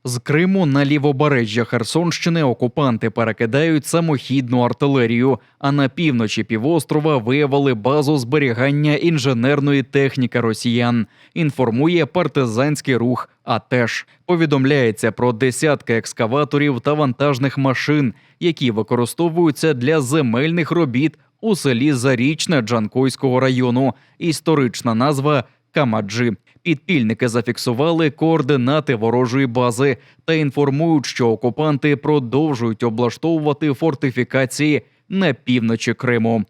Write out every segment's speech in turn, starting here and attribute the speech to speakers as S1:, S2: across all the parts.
S1: З Криму на лівобережжя Херсонщини окупанти перекидають самохідну артилерію, а на півночі півострова виявили базу зберігання інженерної техніки росіян. Інформує партизанський рух АТЕШ. Повідомляється про десятки екскаваторів та вантажних машин, які використовуються для земельних робіт у селі Зарічне Джанкойського району. Історична назва – Камаджі. Підпільники зафіксували координати ворожої бази та інформують, що окупанти продовжують облаштовувати фортифікації на півночі Криму.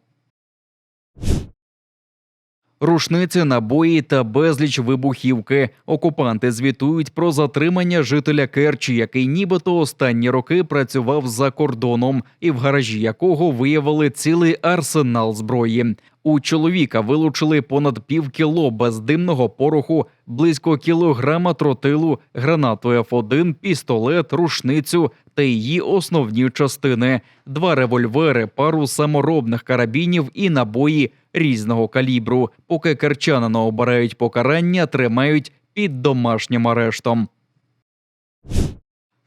S1: Рушниці, набої та безліч вибухівки. Окупанти звітують про затримання жителя Керчі, який нібито останні роки працював за кордоном і в гаражі якого виявили цілий арсенал зброї. У чоловіка вилучили понад півкіло бездимного пороху, близько кілограма тротилу, гранату F1, пістолет, рушницю та її основні частини, 2 револьвери, пару саморобних карабінів і набої різного калібру. Поки керчанина обирають покарання, тримають під домашнім арештом.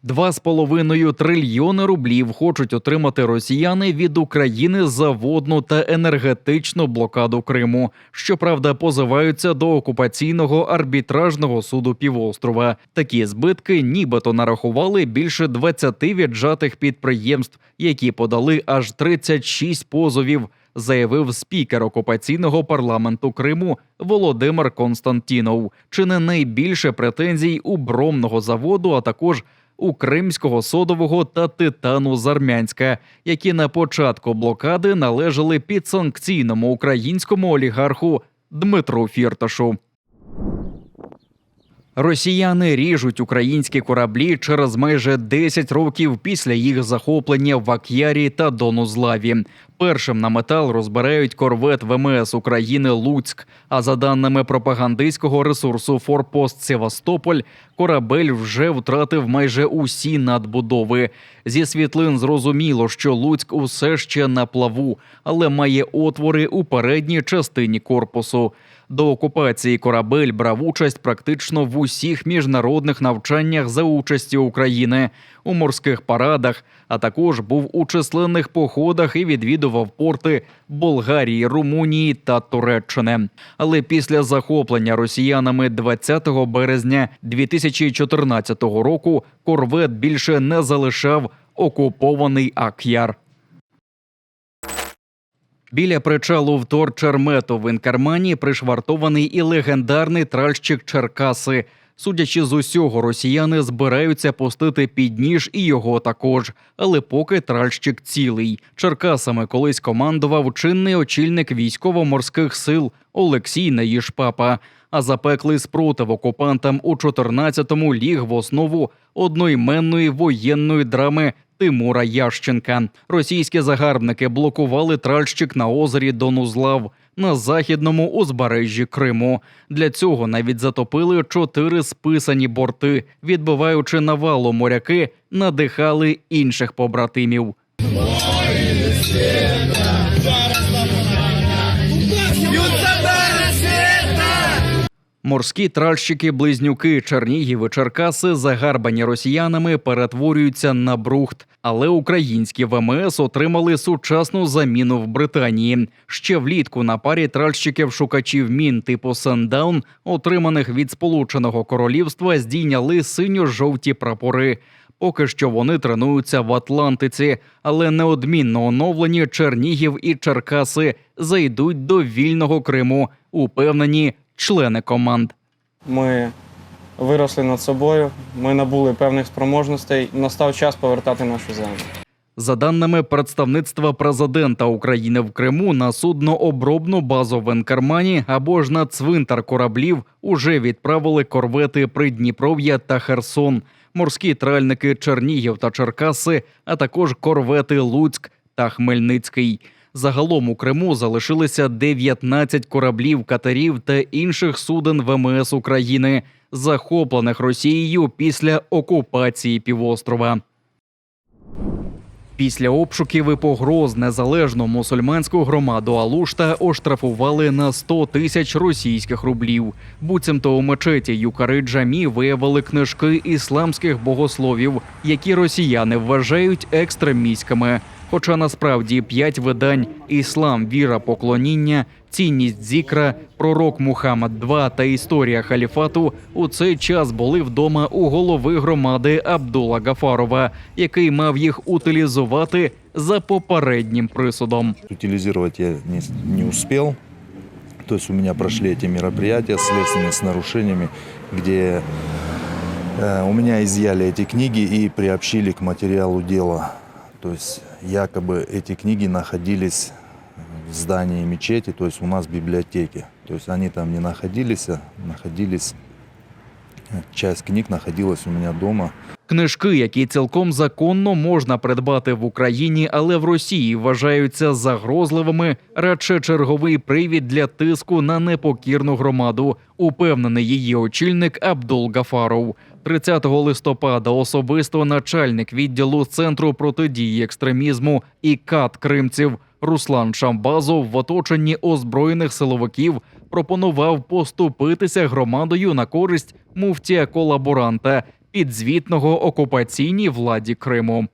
S1: 2,5 трильйони рублів хочуть отримати росіяни від України за водну та енергетичну блокаду Криму. Щоправда, позиваються до окупаційного арбітражного суду півострова. Такі збитки нібито нарахували більше 20 віджатих підприємств, які подали аж 36 позовів, заявив спікер окупаційного парламенту Криму Володимир Константінов. Чи не найбільше претензій у бромного заводу, а також у Кримського содового та титану з Армянська, які на початку блокади належали підсанкційному українському олігарху Дмитру Фірташу. Росіяни ріжуть українські кораблі через майже 10 років після їх захоплення в Ак'ярі та Донузлаві. Першим на метал розбирають корвет ВМС України «Луцьк», а за даними пропагандистського ресурсу «Форпост Севастополь», корабель вже втратив майже усі надбудови. Зі світлин зрозуміло, що «Луцьк» усе ще на плаву, але має отвори у передній частині корпусу. До окупації корабель брав участь практично в усіх міжнародних навчаннях за участі України, у морських парадах, а також був у численних походах і відвідував порти Болгарії, Румунії та Туреччини. Але після захоплення росіянами 20 березня 2014 року корвет більше не залишав окупований Ак'яр. Біля причалу Втор-Чермету в Інкермані пришвартований і легендарний тральщик Черкаси. Судячи з усього, росіяни збираються пустити під ніж і його також. Але поки тральщик цілий. Черкасами колись командував чинний очільник військово-морських сил Олексій Наїшпапа. А запеклий спротив окупантам у 14-му ліг в основу одноіменної воєнної драми Тимура Ященка. Російські загарбники блокували тральщик на озері Донузлав на західному узбережжі Криму. Для цього навіть затопили 4 списані борти. Відбиваючи навалу, моряки надихали інших побратимів. Морські тральщики-близнюки Чернігів і Черкаси, загарбані росіянами, перетворюються на брухт. Але українські ВМС отримали сучасну заміну в Британії. Ще влітку на парі тральщиків-шукачів мін типу «Сандаун», отриманих від Сполученого Королівства, здійняли синьо-жовті прапори. Поки що вони тренуються в Атлантиці, але неодмінно оновлені Чернігів і Черкаси зайдуть до вільного Криму, упевнені члени команд.
S2: Ми виросли над собою, ми набули певних спроможностей, настав час повертати нашу землю.
S1: За даними представництва президента України в Криму, на суднообробну базу в Інкермані або ж на цвинтар кораблів уже відправили корвети Придніпров'я та Херсон, морські тральники Чернігів та Черкаси, а також корвети Луцьк та Хмельницький. Загалом у Криму залишилися 19 кораблів, катерів та інших суден ВМС України, захоплених Росією після окупації півострова. Після обшуків і погроз незалежну мусульманську громаду Алушта оштрафували на 100 тисяч російських рублів. Буцімто у мечеті Юкари-Джамі виявили книжки ісламських богословів, які росіяни вважають екстремістськими. Хоча насправді 5 видань «Іслам, віра, поклоніння», «Цінність зікра», «Пророк Мухаммад II» та «Історія халіфату» у цей час були вдома у голови громади Абдула Гафарова, який мав їх утилізувати за попереднім присудом.
S3: Утилизировать я не успел. То есть у меня прошли эти мероприятия следственные с нарушениями, где у меня изъяли эти книги и приобщили к материалу дела. То есть якобы эти книги находились в здании мечети, то есть у нас в библиотеке. То есть они там не находились, часть книг находилась у меня дома.
S1: Книжки, які цілком законно можна придбати в Україні, але в Росії вважаються загрозливими, радше черговий привід для тиску на непокірну громаду, упевнений її очільник Абдул Гафаров. 30 листопада особисто начальник відділу Центру протидії екстремізму і КАТ кримців Руслан Шамбазов в оточенні озброєних силовиків пропонував поступитися громадою на користь муфтія-колаборанта, підзвітного окупаційній владі Криму.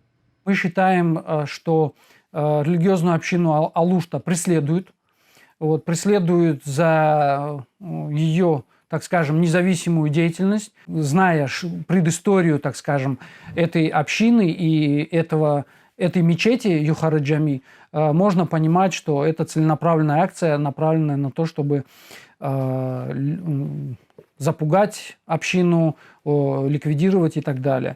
S4: Мы считаем, что религиозную общину Алушта преследуют за ее, так скажем, независимую деятельность, зная предысторию, так скажем, этой общины и этой мечети Юкары-Джами, можно понимать, что это целенаправленная акция, направленная на то, чтобы запугать общину, ліквідувати і так далі.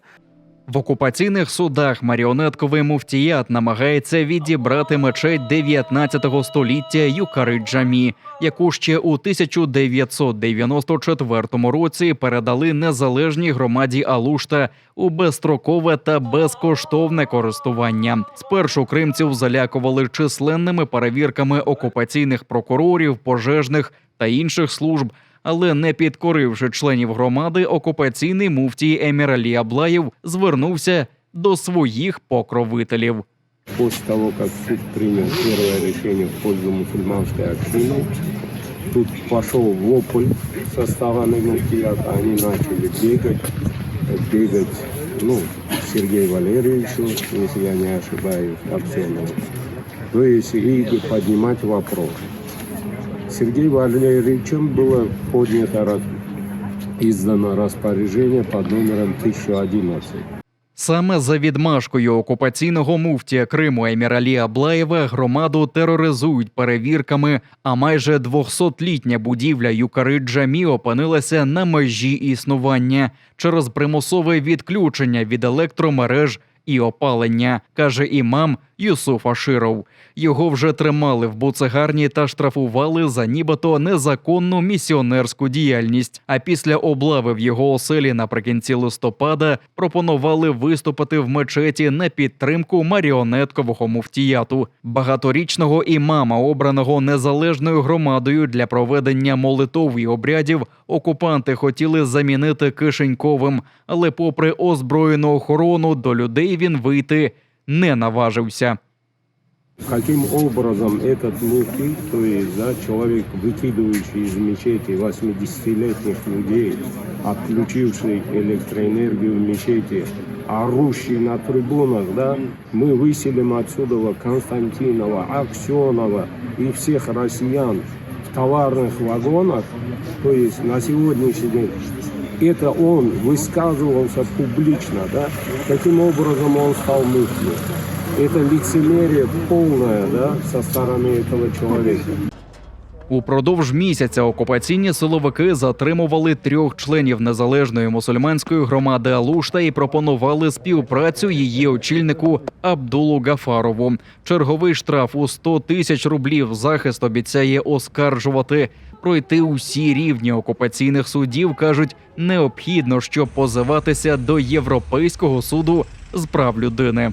S1: В окупаційних судах маріонетковий муфтіят намагається відібрати мечеть 19 століття Юкари-Джамі, яку ще у 1994 році передали незалежній громаді Алушта у безстрокове та безкоштовне користування. Спершу кримців залякували численними перевірками окупаційних прокурорів, пожежних та інших служб, але не підкоривши членів громади, окупаційний муфтій Еміралі Аблаєв звернувся до своїх покровителів.
S5: После того, как суд принял первое решение в пользу мусульманской общины, тут пошел вопль со стороны муфтията, они начали бегать, Сергею Валерьевичу, если я не ошибаюсь, Аксенову, то есть и поднимать вопрос. Сергеем Валерьевичем было поднято, издано распоряжение под номером 1011.
S1: Саме за відмашкою окупаційного муфтія Криму Еміралі Аблаєва громаду тероризують перевірками, а майже 200-літня будівля Юкари-Джамі опинилася на межі існування через примусове відключення від електромереж і опалення, каже імам Юсуф Аширов. Його вже тримали в буцегарні та штрафували за нібито незаконну місіонерську діяльність. А після облави в його оселі наприкінці листопада пропонували виступити в мечеті на підтримку маріонеткового муфтіяту. Багаторічного імама, обраного незалежною громадою для проведення молитов і обрядів, окупанти хотіли замінити кишеньковим, але попри озброєну охорону до людей він вийти не наважився.
S5: Каким образом этот муфтий, то есть человек, выкидывающий из мечети 80-летних людей, отключивший электроэнергию в мечети, орущий на трибунах, мы выселим отсюда Константинова, Аксенова и всех россиян в товарных вагонах, то есть на сегодняшний день. Это он высказывался публично, Каким образом он стал муфтием? Это лицемерие полное, со стороны этого человека.
S1: Упродовж місяця окупаційні силовики затримували 3 членів незалежної мусульманської громади Алушта і пропонували співпрацю її очільнику Абдулу Гафарову. Черговий штраф у 100 тисяч рублів захист обіцяє оскаржувати. Пройти усі рівні окупаційних судів, кажуть, необхідно, щоб позиватися до Європейського суду з прав людини.